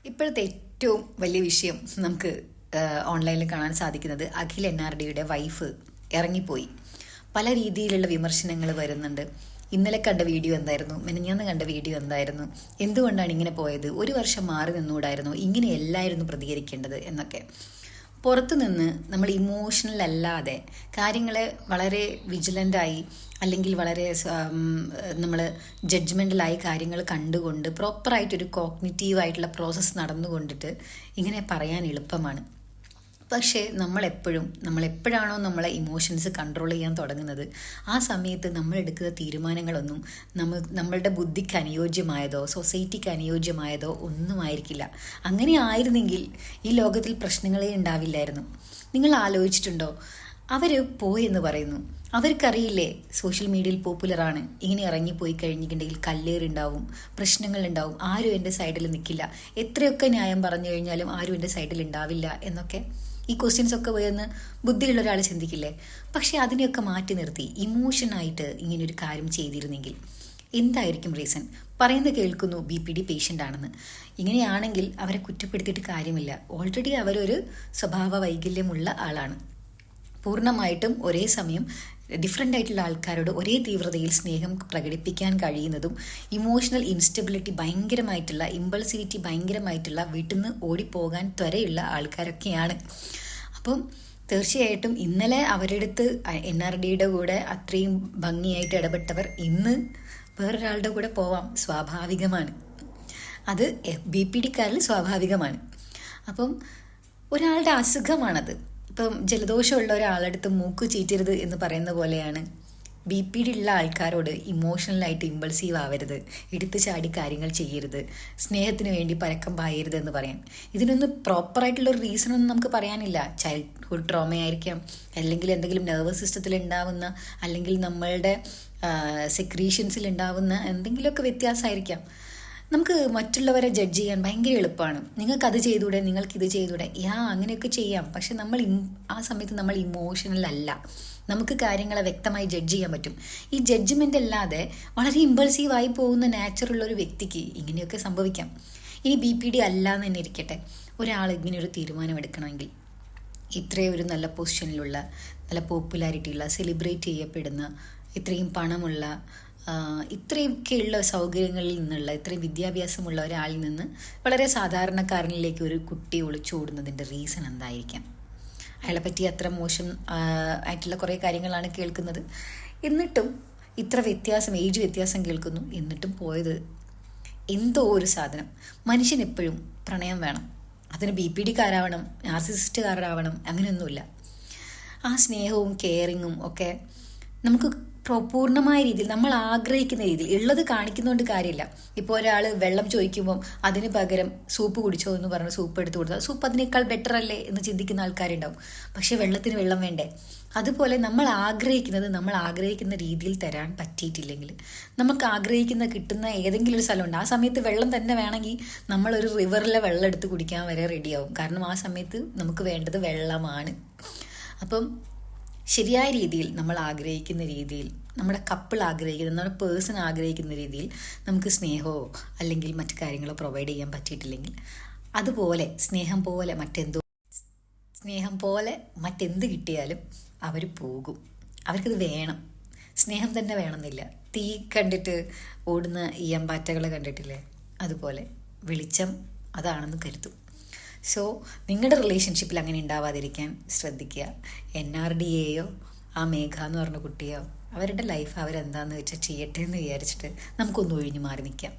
ഇപ്പോഴത്തെ ഏറ്റവും വലിയ വിഷയം നമുക്ക് ഓൺലൈനിൽ കാണാൻ സാധിക്കുന്നത് അഖിൽ NRDയുടെ വൈഫ് ഇറങ്ങിപ്പോയി. പല രീതിയിലുള്ള വിമർശനങ്ങൾ വരുന്നുണ്ട്. ഇന്നലെ കണ്ട വീഡിയോ എന്തായിരുന്നു, മെനഞ്ഞാന്ന് കണ്ട വീഡിയോ എന്തായിരുന്നു, എന്തുകൊണ്ടാണ് ഇങ്ങനെ പോയത്, ഒരു വർഷം മാറി നിന്നുകൂടായിരുന്നു, ഇങ്ങനെയല്ലായിരുന്നു പ്രതികരിക്കേണ്ടത് എന്നൊക്കെ. പുറത്തുനിന്ന് നമ്മൾ ഇമോഷണൽ അല്ലാതെ കാര്യങ്ങളെ വളരെ വിജിലൻ്റായി അല്ലെങ്കിൽ വളരെ നമ്മൾ ജഡ്ജ്മെൻ്റലായി കാര്യങ്ങൾ കണ്ടുകൊണ്ട് പ്രോപ്പറായിട്ടൊരു കോഗ്നിറ്റീവായിട്ടുള്ള പ്രോസസ്സ് നടന്നുകൊണ്ടിട്ട് ഇങ്ങനെ പറയാൻ എളുപ്പമാണ്. പക്ഷേ നമ്മളെപ്പോഴാണോ നമ്മളെ ഇമോഷൻസ് കൺട്രോൾ ചെയ്യാൻ തുടങ്ങുന്നത്, ആ സമയത്ത് നമ്മൾ എടുക്കുന്ന തീരുമാനങ്ങളൊന്നും നമ്മളുടെ ബുദ്ധിക്ക് അനുയോജ്യമായതോ സൊസൈറ്റിക്ക് അനുയോജ്യമായതോ ഒന്നും ആയിരിക്കില്ല. അങ്ങനെ ആയിരുന്നെങ്കിൽ ഈ ലോകത്തിൽ പ്രശ്നങ്ങളേ ഉണ്ടാവില്ലായിരുന്നു. നിങ്ങൾ ആലോചിച്ചിട്ടുണ്ടോ? അവർ പോയെന്ന് പറയുന്നു, അവർക്കറിയില്ലേ സോഷ്യൽ മീഡിയയിൽ പോപ്പുലറാണ്, ഇങ്ങനെ ഇറങ്ങിപ്പോയി കഴിഞ്ഞിട്ടുണ്ടെങ്കിൽ കല്ലേറുണ്ടാവും, പ്രശ്നങ്ങളുണ്ടാവും, ആരും എൻ്റെ സൈഡിൽ നിൽക്കില്ല, എത്രയൊക്കെ ന്യായം പറഞ്ഞു കഴിഞ്ഞാലും ആരും എൻ്റെ സൈഡിൽ ഉണ്ടാവില്ല എന്നൊക്കെ ഈ ക്വസ്റ്റ്യൻസ് ഒക്കെ വരുന്ന ബുദ്ധിയുള്ള ഒരാൾ ചിന്തിക്കില്ലേ? പക്ഷെ അതിനെയൊക്കെ മാറ്റി നിർത്തി ഇമോഷനായിട്ട് ഇങ്ങനൊരു കാര്യം ചെയ്തിരുന്നെങ്കിൽ എന്തായിരിക്കും റീസൺ? പറയുന്നത് കേൾക്കുന്നു BPD പേഷ്യൻ്റ് ആണെന്ന്. ഇങ്ങനെയാണെങ്കിൽ അവരെ കുറ്റപ്പെടുത്തിയിട്ട് കാര്യമില്ല. ഓൾറെഡി അവരൊരു സ്വഭാവ വൈകല്യമുള്ള ആളാണ്. പൂർണ്ണമായിട്ടും ഒരേ സമയം ഡിഫറെൻ്റ് ആയിട്ടുള്ള ആൾക്കാരോട് ഒരേ തീവ്രതയിൽ സ്നേഹം പ്രകടിപ്പിക്കാൻ കഴിയുന്നതും ഇമോഷണൽ ഇൻസ്റ്റബിലിറ്റി ഭയങ്കരമായിട്ടുള്ള, ഇമ്പൾസിവിറ്റി ഭയങ്കരമായിട്ടുള്ള, വീട്ടിൽ നിന്ന് ഓടിപ്പോകാൻ ത്വരയുള്ള ആൾക്കാരൊക്കെയാണ്. അപ്പം തീർച്ചയായിട്ടും ഇന്നലെ അവരെടുത്ത് NRDയുടെ കൂടെ അത്രയും ഭംഗിയായിട്ട് ഇടപെട്ടവർ ഇന്ന് വേറൊരാളുടെ കൂടെ പോവാം, സ്വാഭാവികമാണ്. അത് BPDക്കാരിൽ സ്വാഭാവികമാണ്. അപ്പം ഒരാളുടെ അസുഖമാണത്. ഇപ്പം ജലദോഷമുള്ള ഒരാളടുത്ത് മൂക്ക് ചീറ്റരുത് എന്ന് പറയുന്ന പോലെയാണ് BPD ഉള്ള ആൾക്കാരോട് ഇമോഷണലായിട്ട് ഇമ്പൾസീവ് ആവരുത്, എടുത്തു ചാടി കാര്യങ്ങൾ ചെയ്യരുത്, സ്നേഹത്തിന് വേണ്ടി പരക്കം പായരുത് എന്ന് പറയാൻ. ഇതിനൊന്നും പ്രോപ്പറായിട്ടുള്ളൊരു റീസണൊന്നും നമുക്ക് പറയാനില്ല. ചൈൽഡ്ഹുഡ് ട്രോമയായിരിക്കാം, അല്ലെങ്കിൽ എന്തെങ്കിലും നെർവസ് സിസ്റ്റത്തിൽ ഉണ്ടാവുന്ന, അല്ലെങ്കിൽ നമ്മളുടെ സെക്രീഷൻസിൽ ഉണ്ടാവുന്ന എന്തെങ്കിലുമൊക്കെ വ്യത്യാസമായിരിക്കാം. നമുക്ക് മറ്റുള്ളവരെ ജഡ്ജ് ചെയ്യാൻ ഭയങ്കര എളുപ്പമാണ്. നിങ്ങൾക്കത് ചെയ്തൂടെ, നിങ്ങൾക്കിത് ചെയ്തൂടെ, അങ്ങനെയൊക്കെ ചെയ്യാം. പക്ഷെ ആ സമയത്ത് നമ്മൾ ഇമോഷണൽ അല്ല. നമുക്ക് കാര്യങ്ങളെ വ്യക്തമായി ജഡ്ജ് ചെയ്യാൻ പറ്റും. ഈ ജഡ്ജ്മെൻ്റ് അല്ലാതെ വളരെ ഇമ്പൾസീവായി പോകുന്ന നാച്ചുറുള്ളൊരു വ്യക്തിക്ക് ഇങ്ങനെയൊക്കെ സംഭവിക്കാം. ഇനി BPD അല്ല എന്ന് തന്നെ ഇരിക്കട്ടെ, ഒരാൾ ഇങ്ങനെയൊരു തീരുമാനം എടുക്കണമെങ്കിൽ ഇത്രയും ഒരു നല്ല പൊസിഷനിലുള്ള, നല്ല പോപ്പുലാരിറ്റിയുള്ള, സെലിബ്രേറ്റ് ചെയ്യപ്പെടുന്ന, ഇത്രയും പണമുള്ള, ഇത്രയൊക്കെയുള്ള സൗകര്യങ്ങളിൽ നിന്നുള്ള, ഇത്രയും വിദ്യാഭ്യാസമുള്ള ഒരാളിൽ നിന്ന് വളരെ സാധാരണക്കാരനിലേക്ക് ഒരു കുട്ടി ഒളിച്ചോടുന്നതിൻ്റെ റീസൺ എന്തായിരിക്കാം? അയാളെ പറ്റി അത്ര മോശം ആയിട്ടുള്ള കുറേ കാര്യങ്ങളാണ് കേൾക്കുന്നത്. എന്നിട്ടും ഇത്ര ഏജ് വ്യത്യാസം കേൾക്കുന്നു. എന്നിട്ടും പോയത് എന്തോ ഒരു സാധനം. മനുഷ്യൻ എപ്പോഴും പ്രണയം വേണം. അതിന് BPDക്കാരാവണം, നാർസിസിസ്റ്റുകാരാവണം, അങ്ങനെയൊന്നുമില്ല. ആ സ്നേഹവും കെയറിങ്ങും ഒക്കെ നമുക്ക് പൂർണ്ണമായ രീതിയിൽ നമ്മൾ ആഗ്രഹിക്കുന്ന രീതിയിൽ ഉള്ളത് കാണിക്കുന്നതുകൊണ്ട് കാര്യമില്ല. ഇപ്പോൾ ഒരാൾ വെള്ളം ചോദിക്കുമ്പം അതിന് പകരം സൂപ്പ് കുടിച്ചോ എന്ന് പറഞ്ഞ് സൂപ്പ് എടുത്ത് കൊടുത്താൽ സൂപ്പ് അതിനേക്കാൾ ബെറ്റർ അല്ലേ എന്ന് ചിന്തിക്കുന്ന ആൾക്കാരുണ്ടാവും. പക്ഷെ വെള്ളത്തിന് വെള്ളം വേണ്ടേ? അതുപോലെ നമ്മൾ ആഗ്രഹിക്കുന്ന രീതിയിൽ തരാൻ പറ്റിയിട്ടില്ലെങ്കിൽ, നമുക്ക് കിട്ടുന്ന ഏതെങ്കിലും ഒരു സ്ഥലമുണ്ട്, ആ സമയത്ത് വെള്ളം തന്നെ വേണമെങ്കിൽ നമ്മളൊരു റിവറിലെ വെള്ളം എടുത്ത് കുടിക്കാൻ വരെ റെഡിയാവും. കാരണം ആ സമയത്ത് നമുക്ക് വേണ്ടത് വെള്ളമാണ്. അപ്പം ശരിയായ രീതിയിൽ നമ്മൾ ആഗ്രഹിക്കുന്ന രീതിയിൽ, നമ്മുടെ കപ്പിൾ ആഗ്രഹിക്കുന്ന, നമ്മുടെ പേഴ്സൺ ആഗ്രഹിക്കുന്ന രീതിയിൽ നമുക്ക് സ്നേഹമോ അല്ലെങ്കിൽ മറ്റു കാര്യങ്ങളോ പ്രൊവൈഡ് ചെയ്യാൻ പറ്റിയിട്ടില്ലെങ്കിൽ, അതുപോലെ സ്നേഹം പോലെ മറ്റെന്ത് കിട്ടിയാലും അവർ പോകും. അവർക്കത് വേണം. സ്നേഹം തന്നെ വേണമെന്നില്ല. തീ കണ്ടിട്ട് ഓടുന്ന ഈ അമ്പാറ്റകളെ കണ്ടിട്ടില്ലേ? അതുപോലെ വെളിച്ചം അതാണെന്ന് കരുതും. സോ നിങ്ങളുടെ റിലേഷൻഷിപ്പിൽ അങ്ങനെ ഉണ്ടാവാതിരിക്കാൻ ശ്രദ്ധിക്കുക. NRDയെയോ ആ മേഘ എന്ന് പറഞ്ഞ കുട്ടിയോ അവരുടെ ലൈഫ് അവരെന്താണെന്ന് വെച്ചാൽ ചെയ്യട്ടെ എന്ന് വിചാരിച്ചിട്ട് നമുക്കൊന്ന് ഒഴിഞ്ഞു മാറി നിൽക്കാം.